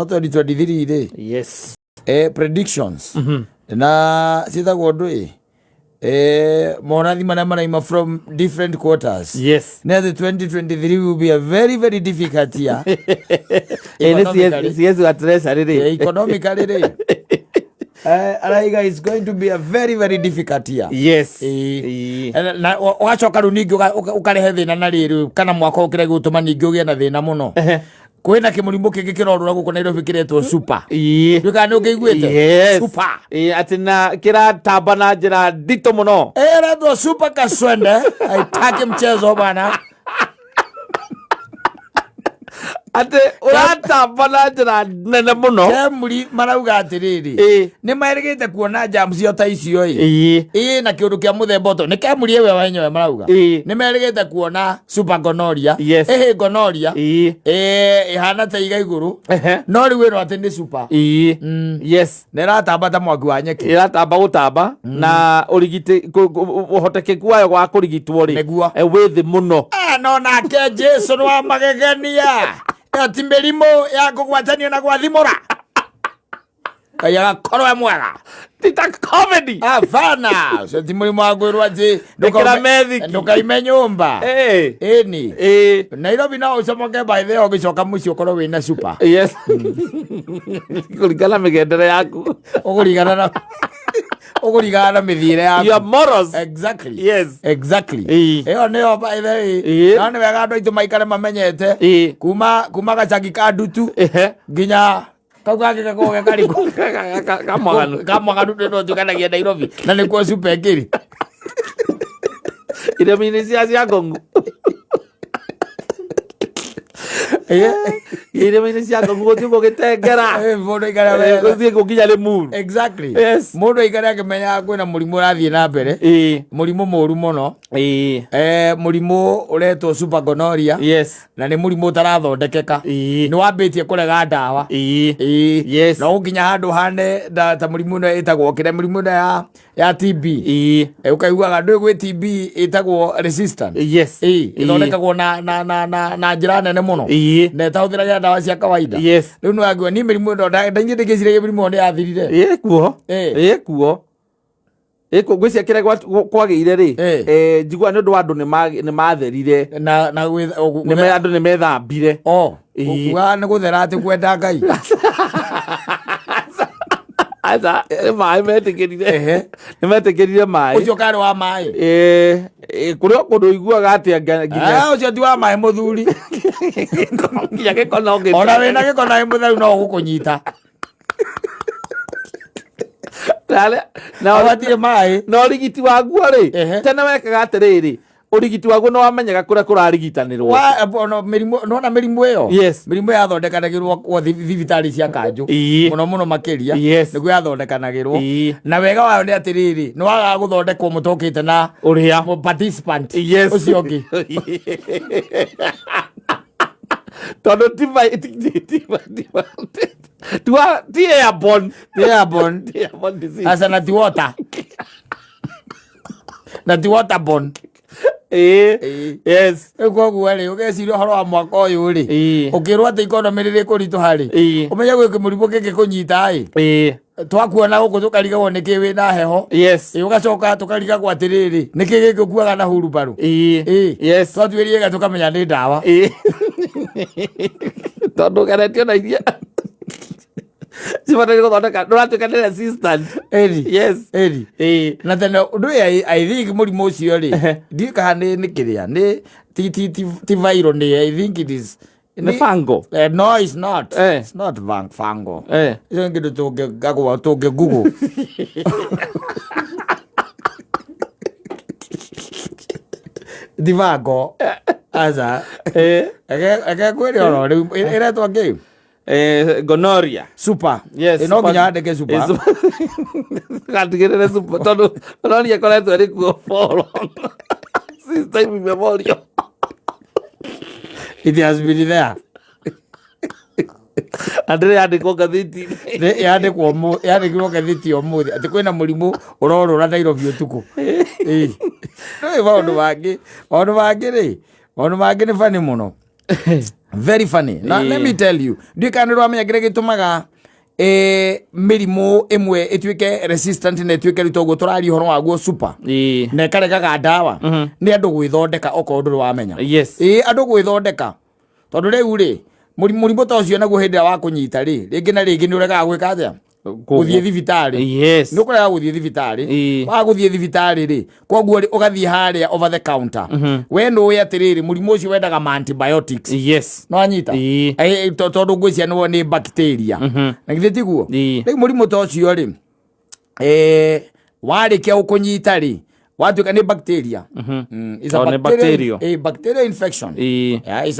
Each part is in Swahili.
2023 yes predictions na sita godwe monathi mana from different quarters. Yes, now the 2023 will be a very very difficult year economically. Araiga is going to be a very very difficult year. Yes. Na wachoka runingi ukarehe thina na riru kana mwaka ukire gutuma ningi ugie na thina muno. Kwena kimurimu kingi kirorura guko Nairobi kiretwo super. Duka no ngiguite super. Atina kira tamba na njira ndito muno. Retwo super Kaswede. Aitake mchezo bana. Ate uratamba na njira nene muno. Kemuri marauga atiriri. Ni mairigite kuona jams yo ta icio na kiundu kia muthemba to. Ni kemuri ewe wenyewe marauga. Ni mairigite kuona super gonorrhea. Gonorrhea. Ihana ta iga iguru. No riu ino ati ni super. Yes. Niratamba ta mwaki wa nyeki. Iratamba gutamba na urigite uhotekeku wayo gwa kurigitwo ri. Withi muno. No nake Jesu wa magegania. Ati mirimo ya kugwatanio na gwathimura. Kaya korwa mwega. Tita comedy. Afana. So ti murimo wa gwirwa ati ndukaime nyumba. Eni. Nairobi na ucomoke by the ogicoka muci ukorwo wina super. Yes. Kurigana migendere yaku. Ogurigana na mithire yaku. Your morals. Exactly. Yes. Exactly. Eyo neo by the way. None wega andu itu maikare mamenyete. Kuma gacagi ka ndutu. Nginya kauga gikagoge kariko kamwaganu ndo tukanagia Nairobi na nikuo super ngiri ile minisia cia gongu ile minisia gongu tuko gitengera modo igara guthie gukinya le muru. Exactly. Yes. Modo igara akimenya kwina murimu rathie na mbere murimu moru muno murimu uretwo super gonorrhea. Yes. Na ni murimu utarathondekeka ni wambitie kurega ndawa. Yes. No nginya handu hane ta murimu no itagwo kire murimu ya TB ukaiguaga ndu gwi TB itagwo resistant. Yes. Ithondekagwo na njira nene muno na itahuthiraga ndawa cia kawaida. Yes. Riu no agwa ni mirimu ndo ndanyithikicire mirimu ndi athirire kuo gwĩcia kĩrĩa kwagĩire rĩ njigua nĩ ũndũ wa andũ nĩ matherire na andũ nĩ methambire gũkua nĩ gũthera atĩ kwenda Ngai aca maĩ nĩ metĩkĩrire maĩ. Ũcio karĩ wa maĩ kũrĩ o kũndũ iguaga atĩa nginya ũcio ti wa maĩ mũthuri nginya gĩko no gĩko ona wĩna gĩko na mũtheru no gũkũnyita na watire mai no rigiti waguo ri tene wekaga atiriri urigiti waguo no wamenyaga kuria kurarigitanirwo no mirimu no na mirimu iyo mirimu ya thondekanagirwo kwa thibitari cia kanju muno makiria niguo ya thondekanagirwo na wega wayo ni atiriri no waga guthondekwo mutokite na uria participant ucio ngi todo ti airborne disease. Asa na ti water. Na ti waterborne. Yes. Eko gwere ugeciria horo wa mwaka uyu ri. Ukirwa ati economy riri kuritu hari. Umenya gwe kimuribo keke kunyita ai. Twakuona guku tukarigagwo niki wina heho. Yes. Ugacoka tukarigagwo atiriri niki giki kuaga na hurubaru. Yes. Twatwiriye ga tukamenya ni ndawa. Tondu garetio na iria Sibata niko thondeka nduratuika ni resistant. Yes. Na tena undu I think murimu ucio ri ndika ni kiria ni ti viral ni I think it is the fungal. No, it's not. It's not fungal. It's ngido toge Google. Divago. Aza. Ege kweli oro ira to game. Gonorrhea. Super. Yes. Ino nginya ndeke super. Katigirire super. Tondu gonorrhea koretwo ri kuo for long. Since time immemorial. It has been there. Andre yandikwo gathiti. Yandikwo gathiti omuthi ati kwina murimu urorora Nairobi utuku. No maundu mangi ri. Maundu mangi ni fani muno. Very funny. Now let me tell you, do kandu amenya kire gitumaga mirimo emwe etwike resistant na etwike ritogo turari horo waguo super na karega ndawa ni andu gwithondeka okondu wamenya andu gwithondeka tondu riu ri murimu ta ucio naguo hindi wa kunyita ri ringi na ringi ni urega gwika atia guthie thibitari ni ukorega guthie thibitari wa guthie thibitari ri koguo ugathie haria over the counter we no we atiriri murimu ucio wendaga antibiotics no anyita tondu ngwiciria ni bacteria na githie tiguo riu murimu ta ucio ri warikia ukunyita ri watuika ni bacteria is a bacterial infection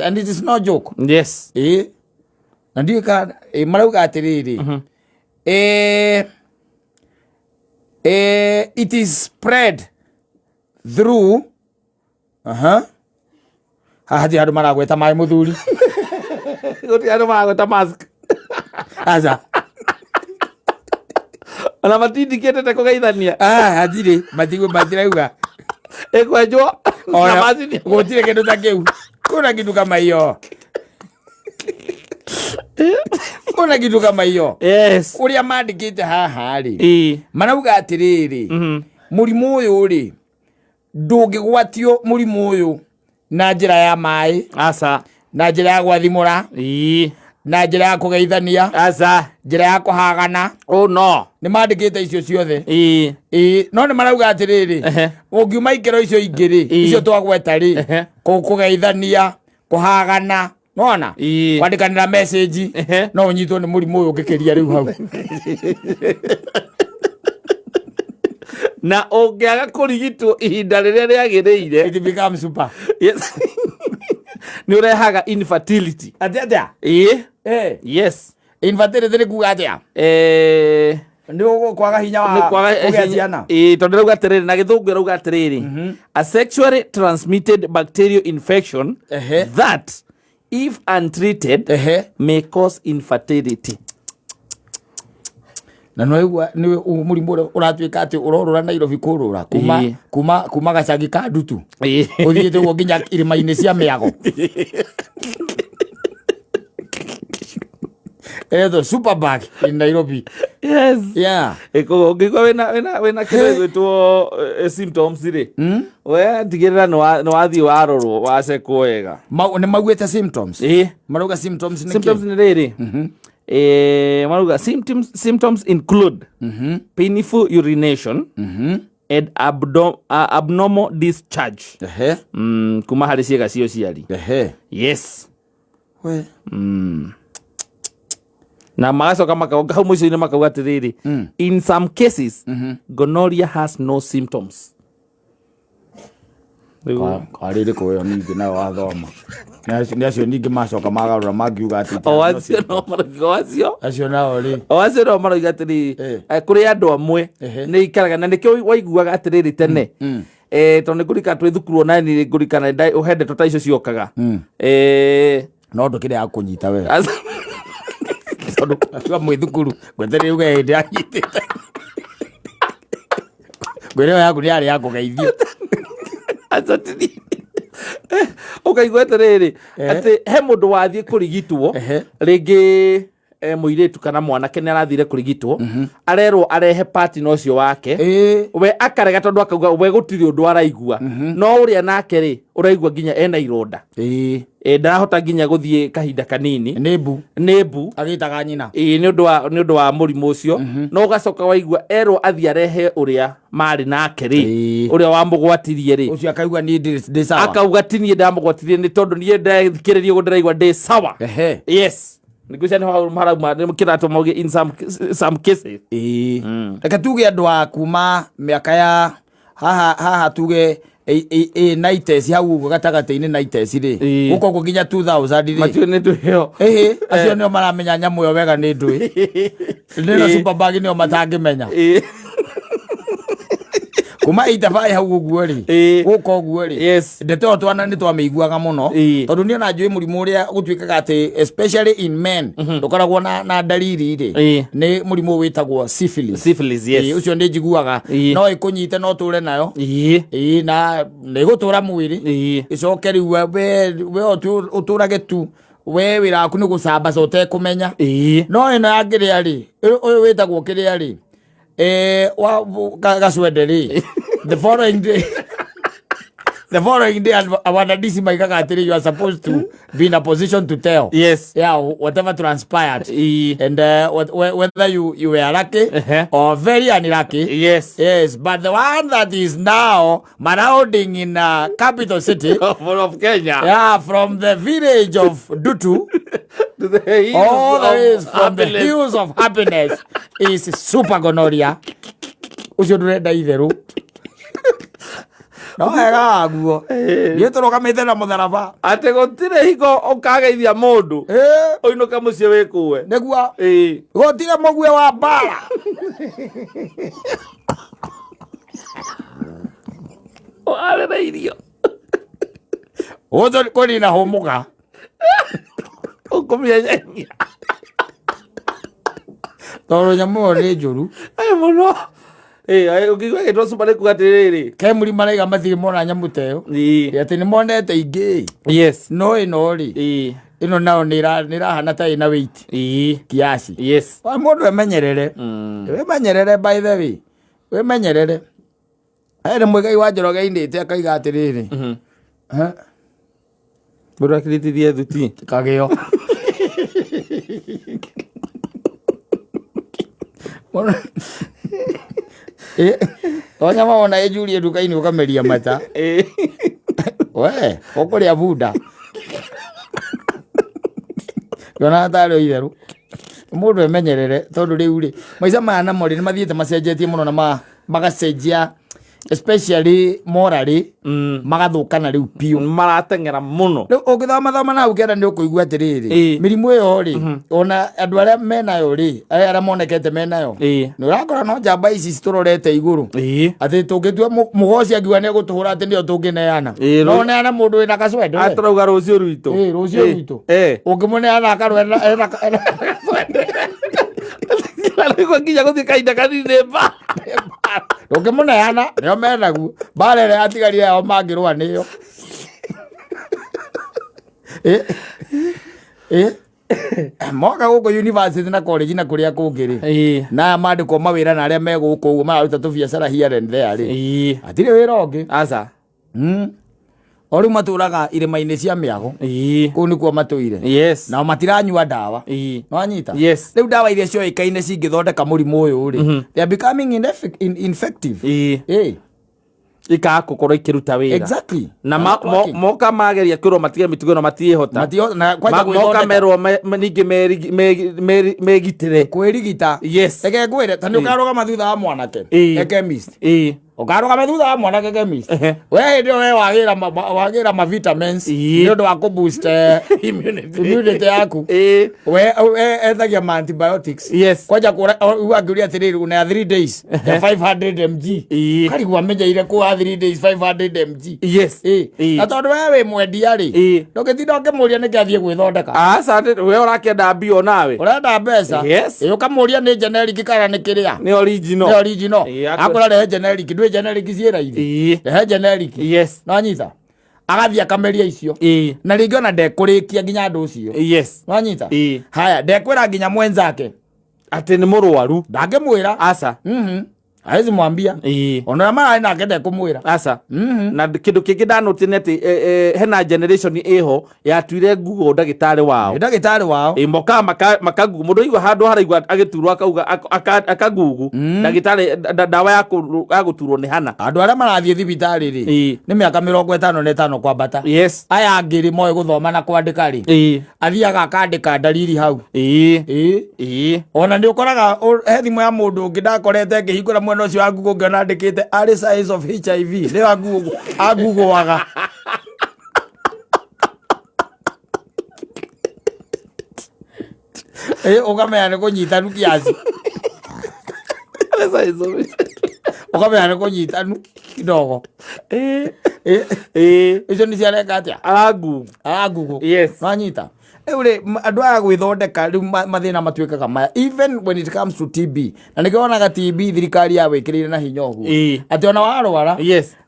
and it is no joke na ndika marauga atiriri it is spread through hadi hadu maragweta mai muthuri goti hadu maragweta mask aza ana matindi kete kugeithania hadire matigwe matirauga ekwenjo na mazini gotire kindu ta kiu kuna kindu kama hiyo kuna kitu kama hiyo uria mandikite haha ri marauga atiriri murimu uyu ri ndungigwatio murimu uyu na njira ya mai na njira ya gwathimura na njira ya kugeithania njira ya kuhagana no ni mandikite icio ciothe no ni marauga atiriri ungiuma ikero icio ingiri icio twagweta ri kugeithania kuhagana nona kwandikanira message no unyitwo ni murimu uyu ngikiria riu hau na ongiaga kurigitwo ihinda riria riagiriire it becomes super ni urehaga infertility atia yes infertility ni kuga atia ni kwaga hinya wa kugia ciana tondu rauga atiriri na githungu rauga atiriri a sexually transmitted bacterial infection that if untreated may cause infertility. Na ni murimu uratwika ati urorora Nairobi kurura kuma gacagi ka ndutu uthiite wo nginya irima-ini cia miago the super bag in Nairobi. Eko ngigwa wena kiretwo symptoms ri we tigirira no wathi warorwo wacekwo wega ni magwete symptoms maruga symptoms ni riri maruga symptoms include painful urination and abnormal discharge kuma hari ciega cio ciari yes we na magacoka makauga hau muico-ini makauga atiriri in some cases gonorrhea has no symptoms kwariri kuyo ningi na wathoma ni acio ningi macoka magarura mangiuga ati acio no marauga acio nao ri acio no marauga atiri kuri andu amwe ni ikaraga na nikio waiguaga atiriri tene tondu ngurika twi thukuru na ni ngurika na uhende tota icio ciokaga no ndukire ya kunyita we tondu atua mwithukuru gwetere uge ndi anyitite gwere yaku ni ari yako geithio azatiri ukaigwa atiriri ati he mundu wathie kurigitwo ringi muiretu kana mwanake ni arathire kurigitwo arerwo arehe partner ucio wake we akarega tondu akauga we gutiri undu araigua no uria nake ri uraigua nginya ena ironda ndarahota nginya guthie kahinda kanini nebu agitaga nyina ni undu wa murimu ucio no ugacoka waigua erwo athie arehe uria mari nake ri uria wamugwatirie ri ucio akaigua ni ndi sawa akauga tinie ndamugwatirie ni tondu nie ndikiririe gundiraigua ndi sawa yes nigucia ni harauma mukirato mauge in some cases reka tuge andu a kuma miaka ya haha tuge 90s hau gatagati-ini 90s ri guko nginya 2000 ri matio ni nduyo acio nio maramenya nyamu yo wega ni ndui nino super bag nio matangimenya kuma itabai hau guo ri guko guo ri ndeto twana ni twameiguaga muno tondu ni ona njui murimu uria gutwikaga ati especially in men ukoragwo na dalili ri ni murimu witagwo syphilis yes ucio ndi njiguaga no ikunyite no ture nayo na ni gutura mwiri icoke riu we uturage tu we wira waku ni gucamba sote kumenya no ino yagiria ri uyu witagwo kiria ri wa Kaswede ri the following day wanadisi maikaga atiri, you are supposed to be in a position to tell whatever transpired and whether you were lucky or very unlucky. Yes, but the one that is now marauding in capital city of Kenya, from the village of Dutu to the hills from the hills of happiness is super gonorrhea. Ucio ndurenda itheru no hega aguo ni turugamite na mutharaba ate gutire higo ukageithia mundu uinuka mucie wikuwe niguo gutire mugwi wa mbara o ale na irio odo koni na humuka ukumia nyanya toro nyamu ri njuru ai muno ukigwa gitwa super kugatiriri ke muri maraiga mathiri mona nyamu teyo ati ni monete ingi no ino ri ino nao nira hana ta ina weight kiasi wa mundu emenyerere emenyerere by the way emenyerere ere mwigai wa njoroge indite akaiga atiriri bura kirithithie thuti kageo onyama ona ejulie dukaini ukameria mata we okuria buda yona taro itheru mundu emenyerere tondu riu ri maica mana mori ni mathiete macenjetie muno na magacenjia especially morally magathukana riu piu maratengera muno riu ungithoma na ukenda ni ukuigua atiriri mirimu iyo ri ona andu aria menayo ri aria monekete menayo ni urakora no njamba ici citurorete iguru ati tungitua mugoci agiwa ni gutuhura ati ndio tungineana no neana mundu wina Kaswede aturauga rucio ruito rucio ruito ungimuneana akarwena Kaswede alikuwa nginya guthii kainda kanini mba ungimuneana nio menagu barere atigarire ao mangirwa niyo moka guko university na college na kuria kungiri na mandiko mawira na aria me guko uguo mararuta tu biacara here and there ri atire wira ungi aca ori maturaga irima-ini cia miago ku ni kuo matuire na matiranyua ndawa no anyita riu ndawa iria cio ikaine cingithondeka murimu uyu ri they are becoming infective ikakukorwo ikiruta wira exactly na moka mageria kwirwo matige mitugo no matihota moka merwo ningi megitire kwirigita ege ngwire tani ukaroga mathutha wa mwanake chemist ukaroga mathutha wa mwanake chemist we ndio we wagira ma vitamins ndio ndo wako boost immunity yaku we ethagia antibiotics kwaja uangiria atiriri una 3 days 500 mg kari gwamenja ile kwa 3 days 500 mg na tondu we mwendia ri ndogitinda ngimuria ni kiathie gwithondeka aca we urakenda mbio nawe urenda mbeca ukamuria ni generic kana ni kiria ni original akora le generic ndwe generic cieraithie he generic no anyita agathia akameria icio na ringi ona ndekurikia nginya ndu ucio no anyita haya ndekwira nginya mwenzake ati ni murwaru ndangimwira aca aizi mwambia ona mara ina ngende kumwira aca na kindu kingi ndanote neti hena generation iho yatuire ngugo ndagitari wao moka makagugu mundu igwa handu haraigwa agiturwa akauga akagugu ndagitari ndawa ya guturwo ni hana andu aria marathie thibitari ri ni miaka 55 kwambata aya ngiri moe guthoma na kwandika ri athiaga akandika dalili hau ona ndi ukoraga he thimu ya mundu ngindakorete ngihingura mwena ucio wa Google ngona andikite early signs of HIV le wa Google waga ukamenya ni kunyitanu kiasi early signs of ukamenya ni kunyitanu kidogo icio ni ciareka atia agugu manyita ure andu aya gwithondeka riu mathina matuikaga maya even when it comes to TB na nikionaga TB thirikari ya wikirire na hinya uguo ati ona warwara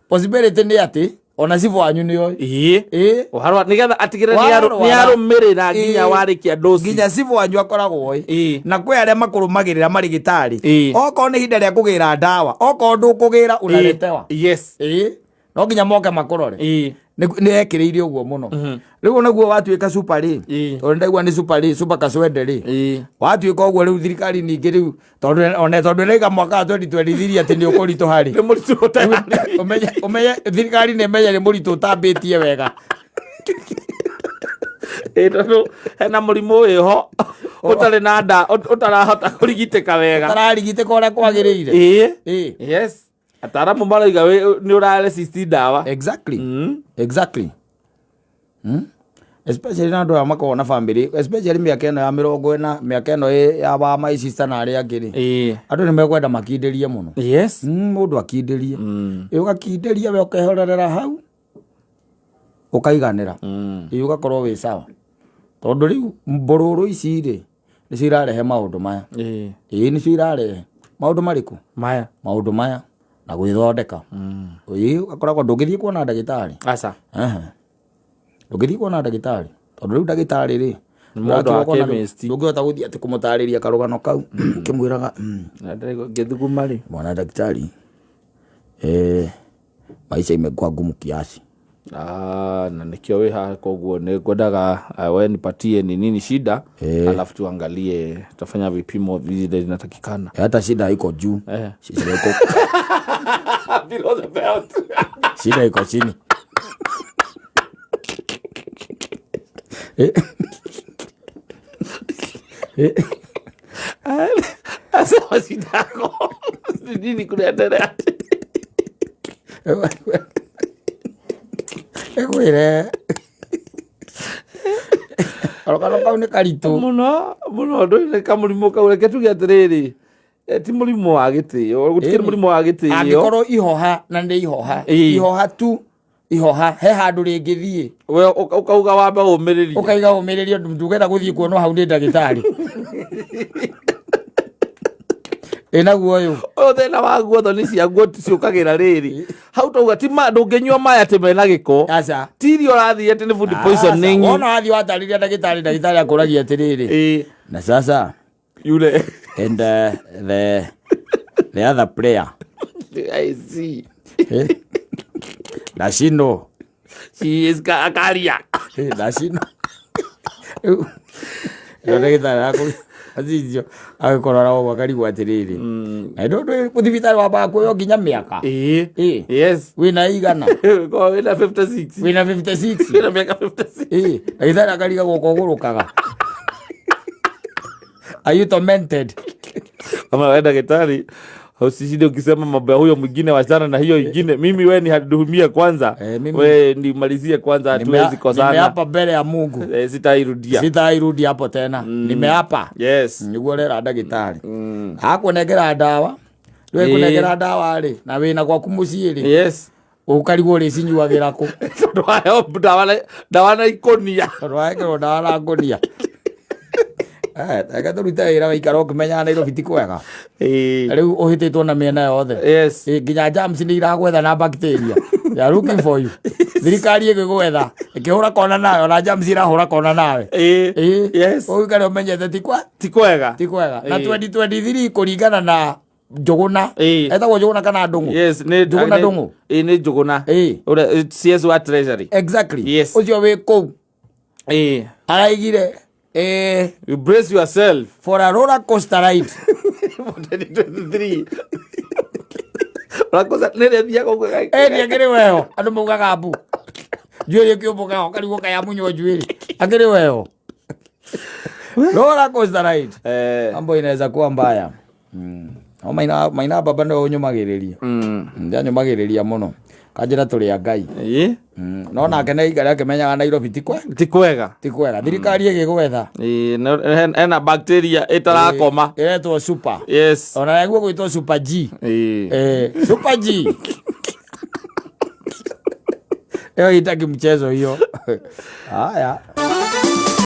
possibility ni ati ona cibu wanyu ni oi uharwa nigetha atigire ni arumirira nginya warikia dosi nginya cibu wanyu akoragwo oi na kwe aria makurumagirira marigitari oko ni hinda ria kugira ndawa oko ndukugira unaletewa no nginya moke makurore ni ekiriire uguo muno riu naguo watuika super ri tondu ndaigua ni super Kaswede ri watuika uguo riu thirikari ningi riu tondu reiga mwaka 2023 ati ni ukurito hari ni muritu umenye thirikari ni menya ni muritu utambitie wega tondu hena murimu iho utari na nda utarahota kurigiteka wega utararigiteka uria kwagiriire yes ataramu maraiga ni urare 60 dawa exactly especially na ndo amakona family especially miaka eno ya 40 miaka eno ya ba my sister na aria ngiri andu ni mekwenda makinderie muno mundu akinderie ugakinderia we ukehorerera hau ukaiganira ugakorwo wi sawa tondu riu mbororo ici ri ni cirarehe maundu maya ni cirarehe maundu mariku maundu maya na gwithondeka ugakoragwo ndungithie kuona ndagitari aca ndungithie kuona ndagitari tondu riu ndagitari ri mundu wa chemist ndungihota guthie ati kumutariria karugano kau kimwiraga ngithuguma ri mwana ndagitari maisha imekuwa ngumu kiasi na nikio we koguo ni ngwendaga we nipatie ni nini shida alafu tuangalie tutafanya vipimo vile vinatakikana hata shida iko juu shida iko below the belt shida iko chini asa shida yako nini kunaendelea ekwire alokano kau ni karitu muno ndo ni kamurimu kau reke tuge atiriri ti murimu wa gitio gutikiri murimu wa gitio angikorwo ihoha na ndi ihoha tu ihoha he handu ringithie we ukauga wamba umiriria ukaiga umiriria ndugenda guthie kuonwo hau ndi ndagitari enaguo uyu thina waguo thoni cia guo ciukagira riri hau tauga ti ndunginyua maya ti mena giko aca tirio rathie ati ni food poisoning ona wathi watariria ndagitari akuragia atiriri na sasa yule and the other player I see Nashino she is Karia Nashino ndagitari ako azizio akorora wakari gwatiriri na ndo kuthibitari waba kuyo nginya miaka yes wina igana ko wina 56 wina miaka 56 ndagitari akariga gukogurukaga are you tormented kama wewe daktari usishinde ukisema mambo ya huyo mwingine wachana na hiyo ingine mimi wewe ni hadumia kwanza wewe nimalizie kwanza hatuwezi kozana nimeapa mbele ya Mungu sitairudia hapo tena nimeapa yes niguo rera ndagitari akunegera ndawa we kunegera ndawa ri na wina gwaku mucii ri yes ukarigwo ri cinyuagira ku ndawa na ikonia ndawa na ngonia ega turuta wira waikara ukimenya Nairobi ti kwega riu uhititwo na miena yothe yes nginya germs ni iragwetha na bacteria they are looking for you thirikari igigwetha ikihura kona nayo na germs irahura kona nawe yes ukare umenyete ti kwega na 2023 kuringana na njuguna etagwo njuguna kana ndungu yes njuguna ndungu ni njuguna ura CS wa treasury exactly yes ucio wi ku araigire you brace yourself for a roller coaster ride 2023 rakosa nere thia ko ni agere weo andu mugaga mbu njuiri kiumbuka okarigo kaya munyo njuiri agere weo roller coaster ride mambo inaweza kuwa mbaya maina baba ndo unyumagiriria ndanyumagiriria muno kanjira turi a ngai no nake ne igara kemenyaga Nairobi ti kwega thirikari igigwetha ena bacteria itarakoma iretwo super yes ona yaguo gwitwo super G super G yo itaki mchezo hiyo haya